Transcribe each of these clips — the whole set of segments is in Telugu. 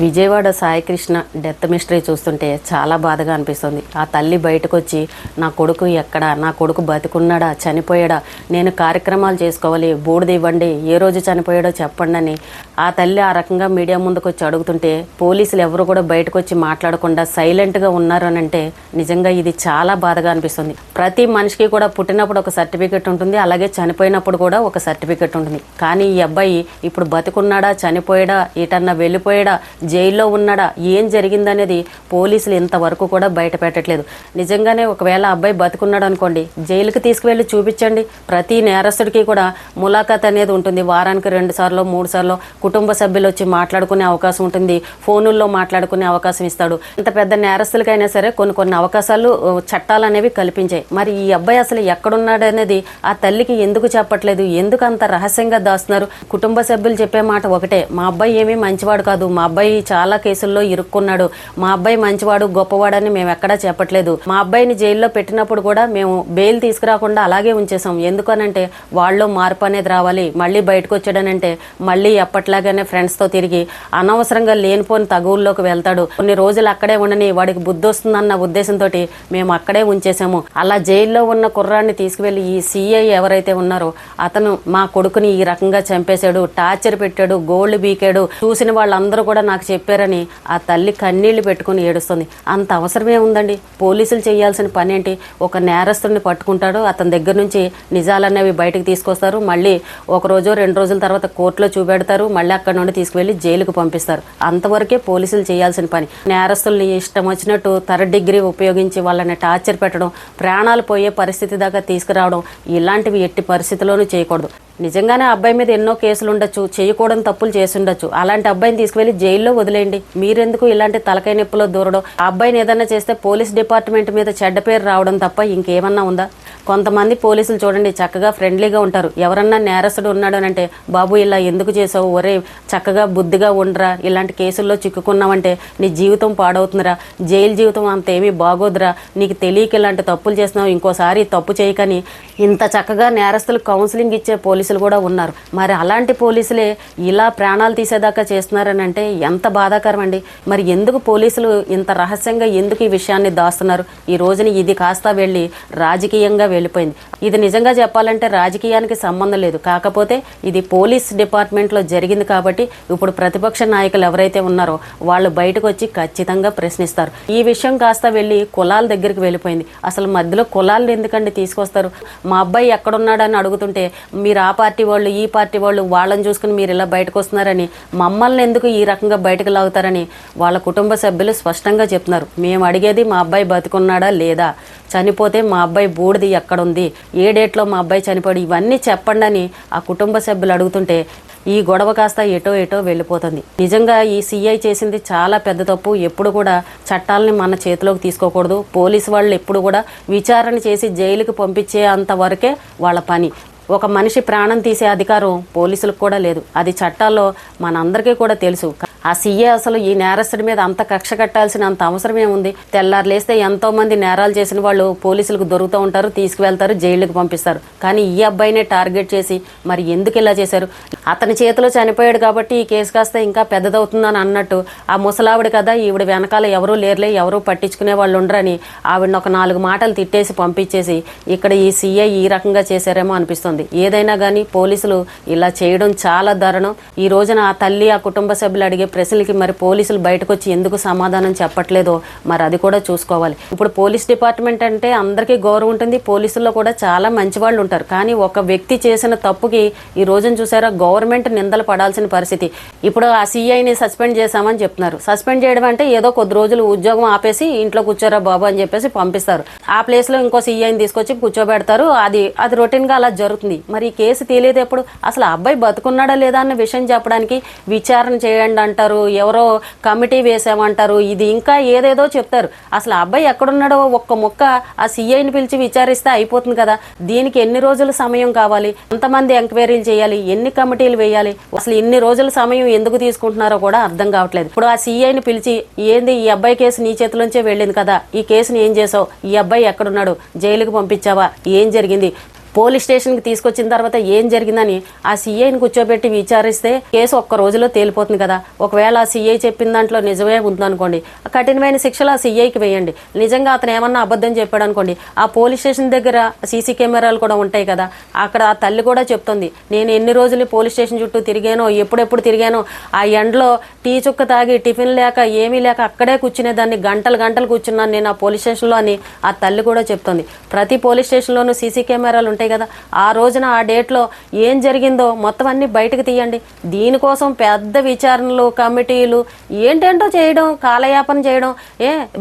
విజయవాడ సాయికృష్ణ డెత్ మిస్టరీ చూస్తుంటే చాలా బాధగా అనిపిస్తుంది. ఆ తల్లి బయటకు వచ్చి నా కొడుకు ఎక్కడా, నా కొడుకు బతికున్నాడా చనిపోయాడా, నేను కార్యక్రమాలు చేసుకోవాలి, బూడిద ఇవ్వండి, ఏ రోజు చనిపోయాడో చెప్పండి అని ఆ తల్లి ఆ రకంగా మీడియా ముందుకు వచ్చి అడుగుతుంటే పోలీసులు ఎవరు కూడా బయటకు వచ్చి మాట్లాడకుండా సైలెంట్గా ఉన్నారు అని అంటే నిజంగా ఇది చాలా బాధగా అనిపిస్తుంది. ప్రతి మనిషికి కూడా పుట్టినప్పుడు ఒక సర్టిఫికెట్ ఉంటుంది, అలాగే చనిపోయినప్పుడు కూడా ఒక సర్టిఫికెట్ ఉంటుంది. కానీ ఈ అబ్బాయి ఇప్పుడు బతికున్నాడా చనిపోయాడా ఎటన్నా వెళ్ళిపోయాడా జైల్లో ఉన్నాడా ఏం జరిగిందనేది పోలీసులు ఇంతవరకు కూడా బయట పెట్టట్లేదు. నిజంగానే ఒకవేళ అబ్బాయి బతుకున్నాడు అనుకోండి, జైలుకి తీసుకువెళ్ళి చూపించండి. ప్రతి నేరస్తుడికి కూడా ములాఖాత్ అనేది ఉంటుంది. వారానికి 2 సార్లు 3 సార్లు కుటుంబ సభ్యులు వచ్చి మాట్లాడుకునే అవకాశం ఉంటుంది, ఫోనుల్లో మాట్లాడుకునే అవకాశం ఇస్తాడు. ఇంత పెద్ద నేరస్తులకైనా సరే కొన్ని అవకాశాలు చట్టాలు అనేవి కల్పించాయి. మరి ఈ అబ్బాయి అసలు ఎక్కడున్నాడు అనేది ఆ తల్లికి ఎందుకు చెప్పట్లేదు, ఎందుకు అంత రహస్యంగా దాస్తున్నారు? కుటుంబ సభ్యులు చెప్పే మాట ఒకటే, మా అబ్బాయి ఏమీ మంచివాడు కాదు, మా అబ్బాయి చాలా కేసుల్లో ఇరుక్కున్నాడు, మా అబ్బాయి మంచివాడు గొప్పవాడని మేము ఎక్కడా చెప్పట్లేదు. మా అబ్బాయిని జైల్లో పెట్టినప్పుడు కూడా మేము బెయిల్ తీసుకురాకుండా అలాగే ఉంచేసాం. ఎందుకనంటే వాళ్ళు మార్పు అనేది రావాలి, మళ్ళీ బయటకు వచ్చాడనంటే మళ్ళీ ఎప్పట్లాగానే ఫ్రెండ్స్తో తిరిగి అనవసరంగా లేనిపోని తగువుల్లోకి వెళ్తాడు, కొన్ని రోజులు అక్కడే ఉండని వాడికి బుద్ధి వస్తుందన్న ఉద్దేశంతో మేము అక్కడే ఉంచేసాము. అలా జైల్లో ఉన్న కుర్రాన్ని తీసుకువెళ్ళి ఈ సిఐ ఎవరైతే ఉన్నారో అతను మా కొడుకుని ఈ రకంగా చంపేశాడు, టార్చర్ పెట్టాడు, గోల్డ్ బీకాడు, చూసిన వాళ్ళందరూ కూడా నాకు చెప్పారని ఆ తల్లి కన్నీళ్లు పెట్టుకుని ఏడుస్తుంది. అంత అవసరమే ఉందండి? పోలీసులు చేయాల్సిన పని ఏంటి? ఒక నేరస్తుడిని పట్టుకుంటాడు, అతని దగ్గర నుంచి నిజాలనేవి బయటకు తీసుకొస్తారు, మళ్ళీ 1 రోజు 2 రోజుల తర్వాత కోర్టులో చూపెడతారు, మళ్ళీ అక్కడ నుండి తీసుకువెళ్ళి జైలుకు పంపిస్తారు. అంతవరకే పోలీసులు చేయాల్సిన పని. నేరస్తుల్ని ఇష్టం వచ్చినట్టు 3rd డిగ్రీ ఉపయోగించి వాళ్ళని టార్చర్ పెట్టడం, ప్రాణాలు పోయే పరిస్థితి దాకా తీసుకురావడం, ఇలాంటివి ఎట్టి పరిస్థితుల్లోనూ చేయకూడదు. నిజంగానే అబ్బాయి మీద ఎన్నో కేసులు ఉండొచ్చు, చేయకూడని తప్పులు చేసి ఉండొచ్చు, అలాంటి అబ్బాయిని తీసుకువెళ్ళి జైల్లో వదిలేయండి. మీరెందుకు ఇలాంటి తలకాయ నొప్పులో దూరడం? ఆ అబ్బాయిని ఏదన్నా చేస్తే పోలీస్ డిపార్ట్మెంట్ మీద చెడ్డ పేరు రావడం తప్ప ఇంకేమన్నా ఉందా? కొంతమంది పోలీసులు చూడండి చక్కగా ఫ్రెండ్లీగా ఉంటారు. ఎవరన్నా నేరస్తుడు ఉన్నాడు అంటే, బాబు ఇలా ఎందుకు చేసావు, ఒరే చక్కగా బుద్ధిగా ఉండరా, ఇలాంటి కేసుల్లో చిక్కుకున్నావంటే నీ జీవితం పాడవుతుందిరా, జైలు జీవితం అంతేమీ బాగోదురా, నీకు తెలియక ఇలాంటి తప్పులు చేస్తున్నావు, ఇంకోసారి తప్పు చేయకని ఇంత చక్కగా నేరస్తులు కౌన్సిలింగ్ ఇచ్చే పోలీసులు కూడా ఉన్నారు. మరి అలాంటి పోలీసులే ఇలా ప్రాణాలు తీసేదాకా చేస్తున్నారని అంటే ఎంత బాధాకరం అండి. మరి ఎందుకు పోలీసులు ఇంత రహస్యంగా ఎందుకు ఈ విషయాన్ని దాస్తున్నారు? ఈ రోజున ఇది కాస్త వెళ్ళి రాజకీయంగా వెళ్ళిపోయింది. ఇది నిజంగా చెప్పాలంటే రాజకీయానికి సంబంధం లేదు, కాకపోతే ఇది పోలీస్ డిపార్ట్మెంట్లో జరిగింది కాబట్టి ఇప్పుడు ప్రతిపక్ష నాయకులు ఎవరైతే ఉన్నారో వాళ్ళు బయటకు వచ్చి ఖచ్చితంగా ప్రశ్నిస్తారు. ఈ విషయం కాస్త వెళ్ళి కులాల దగ్గరికి వెళ్ళిపోయింది. అసలు మధ్యలో కులాలను ఎందుకండి తీసుకొస్తారు? మా అబ్బాయి ఎక్కడున్నాడని అడుగుతుంటే మీరు ఆ పార్టీ వాళ్ళు ఈ పార్టీ వాళ్ళు వాళ్ళని చూసుకుని మీరు ఇలా బయటకు వస్తున్నారని, మమ్మల్ని ఎందుకు ఈ రకంగా బయటకు లాగుతారని వాళ్ళ కుటుంబ సభ్యులు స్పష్టంగా చెప్తున్నారు. మేము అడిగేది మా అబ్బాయి బతుకున్నాడా లేదా, చనిపోతే మా అబ్బాయి బూడిది ఎక్కడుంది, ఏ డేట్లో మా అబ్బాయి చనిపోయాడు, ఇవన్నీ చెప్పండి అని ఆ కుటుంబ సభ్యులు అడుగుతుంటే ఈ గొడవ కాస్త ఎటో వెళ్ళిపోతుంది. నిజంగా ఈ సిఐ చేసింది చాలా పెద్ద తప్పు. ఎప్పుడు కూడా చట్టాలని మన చేతిలోకి తీసుకోకూడదు. పోలీసు వాళ్ళు ఎప్పుడు కూడా విచారణ చేసి జైలుకి పంపించే అంతవరకే వాళ్ళ పని. ఒక మనిషి ప్రాణం తీసే అధికారం పోలీసులకు కూడా లేదు. అది చట్టాల్లో మనందరికీ కూడా తెలుసు. ఆ సీఏ అసలు ఈ నేరస్తుడి మీద అంత కక్ష కట్టాల్సిన అంత అవసరం ఏముంది? తెల్లారు లేస్తే ఎంతో మంది నేరాలు చేసిన వాళ్ళు పోలీసులకు దొరుకుతూ ఉంటారు, తీసుకువెళ్తారు, జైలుకి పంపిస్తారు. కానీ ఈ అబ్బాయినే టార్గెట్ చేసి మరి ఎందుకు ఇలా చేశారు? అతని చేతిలో చనిపోయాడు కాబట్టి ఈ కేసు కాస్త ఇంకా పెద్దదవుతుందని అన్నట్టు ఆ ముసలావిడ కదా, ఈవిడ వెనకాల ఎవరూ లేరులే, ఎవరూ పట్టించుకునే వాళ్ళు ఉండరని ఆవిడని ఒక 4 మాటలు తిట్టేసి పంపించేసి ఇక్కడ ఈ సీఐ ఈ రకంగా చేశారేమో అనిపిస్తుంది. ఏదైనా కానీ పోలీసులు ఇలా చేయడం చాలా దారుణం. ఈ రోజున ఆ తల్లి ఆ కుటుంబ సభ్యులు అడిగే ప్రశ్నలకి మరి పోలీసులు బయటకు వచ్చి ఎందుకు సమాధానం చెప్పట్లేదో మరి అది కూడా చూసుకోవాలి. ఇప్పుడు పోలీస్ డిపార్ట్మెంట్ అంటే అందరికీ గౌరవం ఉంటుంది, పోలీసుల్లో కూడా చాలా మంచి వాళ్ళు ఉంటారు. కానీ ఒక వ్యక్తి చేసిన తప్పుకి ఈ రోజున చూసారా గవర్నమెంట్ నిందలు పడాల్సిన పరిస్థితి. ఇప్పుడు ఆ సిఐని సస్పెండ్ చేశామని చెప్తున్నారు. సస్పెండ్ చేయడం అంటే ఏదో కొద్ది రోజులు ఉద్యోగం ఆపేసి ఇంట్లో కూర్చోరా బాబు అని చెప్పేసి పంపిస్తారు. ఆ ప్లేస్లో ఇంకో సిఐని తీసుకొచ్చి కూర్చోబెడతారు. అది రొటీన్గా అలా జరుగుతుంది. మరి ఈ కేసు తెలియదు ఎప్పుడు? అసలు అబ్బాయి బతుకున్నాడా లేదా అన్న విషయం చెప్పడానికి విచారణ చేయండి అంటారు, ఎవరో కమిటీ వేసామంటారు, ఇది ఇంకా ఏదేదో చెప్తారు. అసలు అబ్బాయి ఎక్కడున్నాడో ఒక్క మొక్క ఆ సిఐని పిలిచి విచారిస్తే అయిపోతుంది కదా. దీనికి ఎన్ని రోజుల సమయం కావాలి, ఎంతమంది ఎంక్వైరీలు చేయాలి, ఎన్ని కమిటీలు వేయాలి, అసలు ఇన్ని రోజుల సమయం ఎందుకు తీసుకుంటున్నారో కూడా అర్థం కావట్లేదు. ఇప్పుడు ఆ సిఐని పిలిచి ఏంది ఈ అబ్బాయి కేసు నీ చేతిలోంచే వెళ్ళింది కదా, ఈ కేసుని ఏం చేసావు, ఈ అబ్బాయి ఎక్కడున్నాడు, జైలుకు పంపించావా, ఏం జరిగింది, పోలీస్ స్టేషన్కి తీసుకొచ్చిన తర్వాత ఏం జరిగిందని ఆ సీఐని కూర్చోబెట్టి విచారిస్తే కేసు ఒక్క రోజులో తేలిపోతుంది కదా. ఒకవేళ ఆ సీఐ చెప్పిన దాంట్లో నిజమే ఉందనుకోండి, కఠినమైన శిక్షలు ఆ సీఐకి వేయండి. నిజంగా అతను ఏమన్నా అబద్ధం చెప్పాడు అనుకోండి, ఆ పోలీస్ స్టేషన్ దగ్గర సీసీ కెమెరాలు కూడా ఉంటాయి కదా, అక్కడ ఆ తల్లి కూడా చెప్తుంది, నేను ఎన్ని రోజులు పోలీస్ స్టేషన్ చుట్టూ తిరిగానో, ఎప్పుడెప్పుడు తిరిగానో, ఆ ఎండలో టీ చుక్క తాగి టిఫిన్ లేక ఏమీ లేక అక్కడే కూర్చునేదాన్ని, గంటలు గంటలు కూర్చున్నాను నేను ఆ పోలీస్ స్టేషన్లో అని ఆ తల్లి కూడా చెప్తుంది. ప్రతి పోలీస్ స్టేషన్లోనూ సీసీ కెమెరాలు ఉంటాయి కదా, ఆ రోజున ఆ డేట్లో ఏం జరిగిందో మొత్తం అన్ని బయటకు తీయండి. దీనికోసం పెద్ద విచారణలు, కమిటీలు ఏంటేంటో చేయడం, కాలయాపన చేయడం,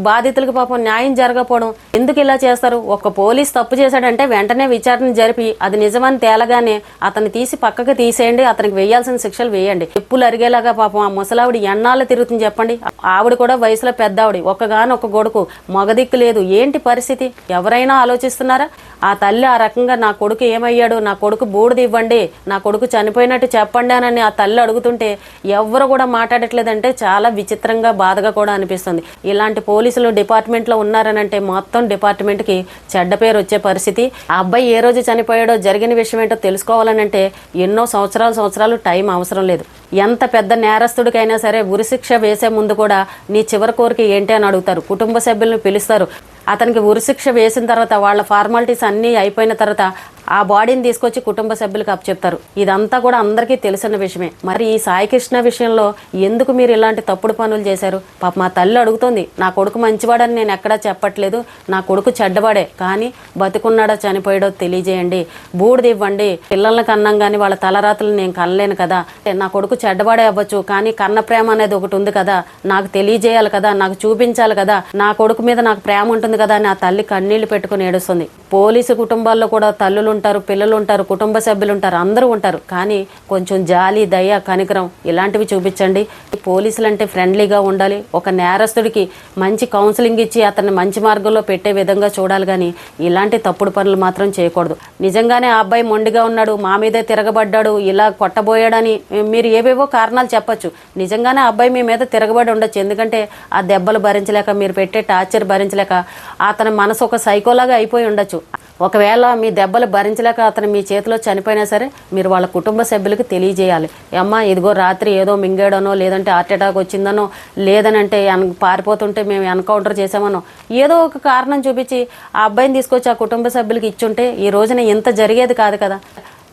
బాధితులకు పాపం న్యాయం జరగకపోవడం. ఎందుకు ఇలా చేస్తారు? ఒక పోలీస్ తప్పు చేశాడంటే వెంటనే విచారణ జరిపి అది నిజమని తేలగానే అతన్ని తీసి పక్కకు తీసేయండి, అతనికి వేయాల్సిన శిక్షలు వేయండి. చెప్పులు అరిగేలాగా పాపం ఆ ముసలావిడ ఎన్నాళ్ళు తిరుగుతుంది చెప్పండి. ఆవిడ కూడా వయసులో పెద్దావిడ, ఒక్కగానొక్క కొడుకు, మగదిక్కు లేదు. ఏంటి పరిస్థితి? ఎవరైనా ఆలోచిస్తున్నారా? ఆ తల్లి ఆ రకంగా నా కొడుకు ఏమయ్యాడు, నా కొడుకు బూడిద ఇవ్వండి, నా కొడుకు చనిపోయినట్టు చెప్పండి అని ఆ తల్లి అడుగుతుంటే ఎవరు కూడా మాట్లాడట్లేదంటే చాలా విచిత్రంగా, బాధగా కూడా అనిపిస్తుంది. ఇలాంటి పోలీసులు డిపార్ట్మెంట్లో ఉన్నారనంటే మొత్తం డిపార్ట్మెంట్కి చెడ్డ పేరు వచ్చే పరిస్థితి. ఆ అబ్బాయి ఏ రోజు చనిపోయాడో, జరిగిన విషయం ఏంటో తెలుసుకోవాలనంటే ఎన్నో సంవత్సరాలు టైం అవసరం లేదు. ఎంత పెద్ద నేరస్తుడికైనా సరే ఉరిశిక్ష వేసే ముందు కూడా నీ చివరి కోరిక ఏంటి అని అడుగుతారు. కుటుంబ సభ్యులను పిలుస్తారు. అతనికి ఉరిశిక్ష వేసిన తర్వాత వాళ్ళ ఫార్మాలిటీస్ అన్నీ అయిపోయిన తర్వాత ఆ బాడీని తీసుకొచ్చి కుటుంబ సభ్యులకు అప్పచెప్తారు. ఇదంతా కూడా అందరికీ తెలిసిన విషయమే. మరి ఈ సాయికృష్ణ విషయంలో ఎందుకు మీరు ఇలాంటి తప్పుడు పనులు చేశారు? పాప మా తల్లి అడుగుతుంది, నా కొడుకు మంచివాడని నేను ఎక్కడా చెప్పట్లేదు, నా కొడుకు చెడ్డవాడే, కానీ బతుకున్నాడో చనిపోయాడో తెలియజేయండి, బూడిద ఇవ్వండి. పిల్లల్ని కన్నాం కానీ వాళ్ళ తలరాతలు నేను కనలేను కదా, నా కొడుకు చెడ్డవాడే అవ్వచ్చు, కానీ కన్న ప్రేమ అనేది ఒకటి ఉంది కదా, నాకు తెలియజేయాలి కదా, నాకు చూపించాలి కదా, నా కొడుకు మీద నాకు ప్రేమ ఉంటుంది కదా అని ఆ తల్లి కన్నీళ్లు పెట్టుకుని ఏడుస్తుంది. పోలీసు కుటుంబాల్లో కూడా తల్లులు ఉంటారు, పిల్లలు ఉంటారు, కుటుంబ సభ్యులు ఉంటారు, అందరూ ఉంటారు. కానీ కొంచెం జాలి, దయ, కనికరం ఇలాంటివి చూపించండి. పోలీసులు అంటే ఫ్రెండ్లీగా ఉండాలి. ఒక నేరస్తుడికి మంచి కౌన్సిలింగ్ ఇచ్చి అతన్ని మంచి మార్గంలో పెట్టే విధంగా చూడాలి, కానీ ఇలాంటి తప్పుడు పనులు మాత్రం చేయకూడదు. నిజంగానే ఆ అబ్బాయి మొండిగా ఉన్నాడు, మా మీదే తిరగబడ్డాడు, ఇలా కొట్టబోయాడని మీరు ఏవేవో కారణాలు చెప్పచ్చు. నిజంగానే ఆ అబ్బాయి మీ మీద తిరగబడి ఉండొచ్చు. ఎందుకంటే ఆ దెబ్బలు భరించలేక, మీరు పెట్టే టార్చర్ భరించలేక అతని మనసు ఒక సైకోలాగా అయిపోయి ఉండొచ్చు. ఒకవేళ మీ దెబ్బలు భరించలేక అతను మీ చేతిలో చనిపోయినా సరే మీరు వాళ్ళ కుటుంబ సభ్యులకు తెలియజేయాలి. అమ్మ ఇదిగో రాత్రి ఏదో మింగాడనో, లేదంటే హార్ట్ అటాక్ వచ్చిందనో, లేదనంటే పారిపోతుంటే మేము ఎన్కౌంటర్ చేసామనో ఏదో ఒక కారణం చూపించి ఆ అబ్బాయిని తీసుకొచ్చి ఆ కుటుంబ సభ్యులకి ఇచ్చుంటే ఈ రోజున ఇంత జరిగేది కాదు కదా.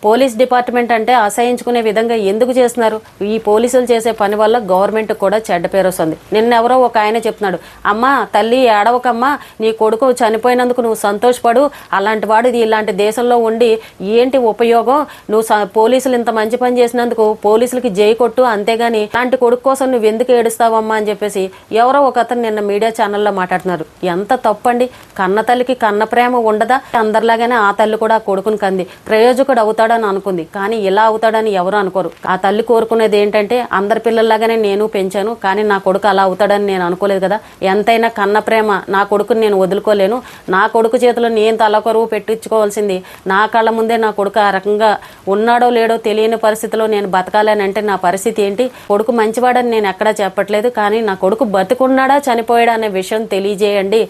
పోలీస్ డిపార్ట్మెంట్ అంటే అసహించుకునే విధంగా ఎందుకు చేస్తున్నారు? ఈ పోలీసులు చేసే పని వల్ల గవర్నమెంట్ కూడా చెడ్డ పేరు వస్తుంది. నిన్నెవరో ఒక ఆయన చెప్తున్నాడు, అమ్మా తల్లి ఏడవకమ్మా, నీ కొడుకు చనిపోయినందుకు నువ్వు సంతోషపడు, అలాంటి వాడు ఇలాంటి దేశంలో ఉండి ఏంటి ఉపయోగం, నువ్వు పోలీసులు ఇంత మంచి పని చేసినందుకు పోలీసులకి జై కొట్టు, అంతేగాని అలాంటి కొడుకు కోసం నువ్వు ఎందుకు ఏడుస్తావమ్మా అని చెప్పేసి ఎవరో ఒక అతను నిన్న మీడియా ఛానల్లో మాట్లాడుతున్నారు. ఎంత తప్పండి. కన్న తల్లికి కన్న ప్రేమ ఉండదా? అందరిలాగానే ఆ తల్లి కూడా ఆ కొడుకుని కంది, ప్రయోజకుడు అవుతాడు అని అనుకుంది, కానీ ఇలా అవుతాడని ఎవరు అనుకోరు. ఆ తల్లి కోరుకునేది ఏంటంటే అందరి పిల్లల్లాగానే నేను పెంచాను, కానీ నా కొడుకు అలా అవుతాడని నేను అనుకోలేదు కదా. ఎంతైనా కన్న ప్రేమ, నా కొడుకుని నేను వదులుకోలేను, నా కొడుకు చేతిలో నేను తలకొరువు పెట్టించుకోవాల్సింది, నా కళ్ళ ముందే నా కొడుకు ఆ రకంగా ఉన్నాడో లేడో తెలియని పరిస్థితిలో నేను బతకాలని అంటే నా పరిస్థితి ఏంటి? కొడుకు మంచివాడని నేను ఎక్కడా చెప్పట్లేదు, కానీ నా కొడుకు బతుకున్నాడా చనిపోయాడా అనే విషయం తెలియజేయండి.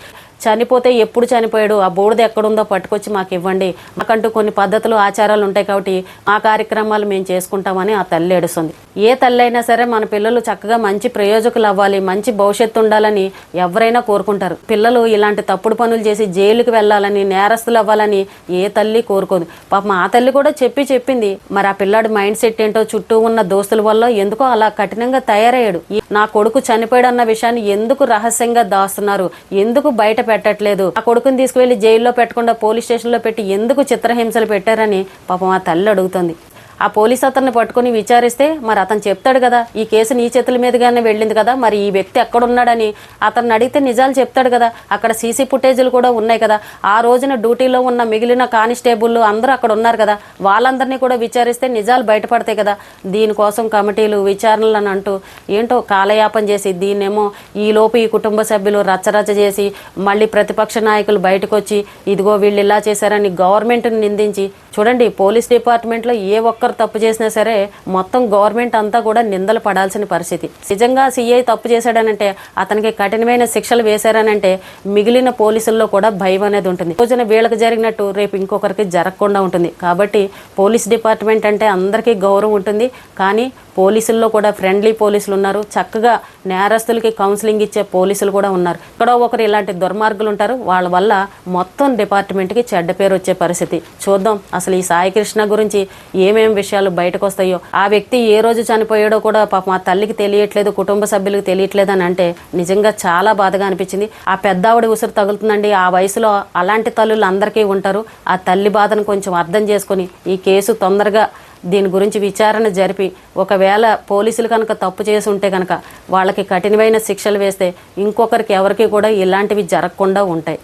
చనిపోతే ఎప్పుడు చనిపోయాడు, ఆ బూడిద ఎక్కడుందో పట్టుకొచ్చి మాకు ఇవ్వండి. మాకంటూ కొన్ని పద్ధతులు, ఆచారాలు ఉంటాయి కాబట్టి ఆ కార్యక్రమాలు మేము చేసుకుంటామని ఆ తల్లి ఏడుస్తుంది. ఏ తల్లి అయినా సరే మన పిల్లలు చక్కగా మంచి ప్రయోజకులు అవ్వాలి, మంచి భవిష్యత్తు ఉండాలని ఎవరైనా కోరుకుంటారు. పిల్లలు ఇలాంటి తప్పుడు పనులు చేసి జైలుకి వెళ్ళాలని, నేరస్తులు అవ్వాలని ఏ తల్లి కోరుకోదు. పాపం ఆ తల్లి కూడా చెప్పింది. మరి ఆ పిల్లాడి మైండ్ సెట్ ఏంటో, చుట్టూ ఉన్న దోస్తుల వల్ల ఎందుకో అలా కఠినంగా తయారయ్యాడు. నా కొడుకు చనిపోయాడు అన్న విషయాన్ని ఎందుకు రహస్యంగా దాస్తున్నారు, ఎందుకు బయట పెట్టట్లేదు, ఆ కొడుకుని తీసుకువెళ్లి జైల్లో పెట్టకుండా పోలీస్ స్టేషన్లో పెట్టి ఎందుకు చిత్రహింసలు పెట్టారని పాపం ఆ తల్లి అడుగుతుంది. ఆ పోలీస్ అతన్ని పట్టుకుని విచారిస్తే మరి అతను చెప్తాడు కదా, ఈ కేసు నీ చేతుల మీదుగానే వెళ్ళింది కదా, మరి ఈ వ్యక్తి ఎక్కడున్నాడని అతన్ని అడిగితే నిజాలు చెప్తాడు కదా. అక్కడ సీసీ ఫుటేజీలు కూడా ఉన్నాయి కదా. ఆ రోజున డ్యూటీలో ఉన్న మిగిలిన కానిస్టేబుల్ అందరూ అక్కడ ఉన్నారు కదా, వాళ్ళందరినీ కూడా విచారిస్తే నిజాలు బయటపడతాయి కదా. దీనికోసం కమిటీలు, విచారణలు అని అంటూ ఏంటో కాలయాపన చేసి దీన్నేమో ఈలోపు ఈ కుటుంబ సభ్యులు రచ్చరచ్చ చేసి మళ్ళీ ప్రతిపక్ష నాయకులు బయటకు వచ్చి ఇదిగో వీళ్ళు ఇలా చేశారని గవర్నమెంట్ని నిందించి చూడండి, పోలీస్ డిపార్ట్మెంట్లో ఏ ఒక్కరు తప్పు చేసినా సరే మొత్తం గవర్నమెంట్ అంతా కూడా నిందలు పడాల్సిన పరిస్థితి. నిజంగా సిఐ తప్పు చేశాడనంటే, అతనికి కఠినమైన శిక్షలు వేశారనంటే మిగిలిన పోలీసుల్లో కూడా భయం అనేది ఉంటుంది. రోజున వీళ్ళకి జరిగినట్టు రేపు ఇంకొకరికి జరగకుండా ఉంటుంది. కాబట్టి పోలీస్ డిపార్ట్మెంట్ అంటే అందరికీ గౌరవం ఉంటుంది. కానీ పోలీసుల్లో కూడా ఫ్రెండ్లీ పోలీసులు ఉన్నారు, చక్కగా నేరస్తులకి కౌన్సిలింగ్ ఇచ్చే పోలీసులు కూడా ఉన్నారు. ఎక్కడో ఒకరు ఇలాంటి దుర్మార్గులు ఉంటారు, వాళ్ళ వల్ల మొత్తం డిపార్ట్మెంట్కి చెడ్డ పేరు వచ్చే పరిస్థితి. చూద్దాం అసలు ఈ సాయి కృష్ణ గురించి ఏమేం విషయాలు బయటకు వస్తాయో. ఆ వ్యక్తి ఏ రోజు చనిపోయాడో కూడా పాప మా తల్లికి తెలియట్లేదు, కుటుంబ సభ్యులకు తెలియట్లేదు అని అంటే నిజంగా చాలా బాధగా అనిపించింది. ఆ పెద్దావిడ ఉసురు తగులుతుందండి. ఆ వయసులో అలాంటి తల్లులు అందరికీ ఉంటారు. ఆ తల్లి బాధను కొంచెం అర్థం చేసుకొని ఈ కేసు తొందరగా దీని గురించి విచారణ జరిపి, ఒకవేళ పోలీసులు కనుక తప్పు చేసి ఉంటే కనుక వాళ్ళకి కఠినమైన శిక్షలు వేస్తే ఇంకొకరికి ఎవరికి కూడా ఇలాంటివి జరగకుండా ఉంటాయి.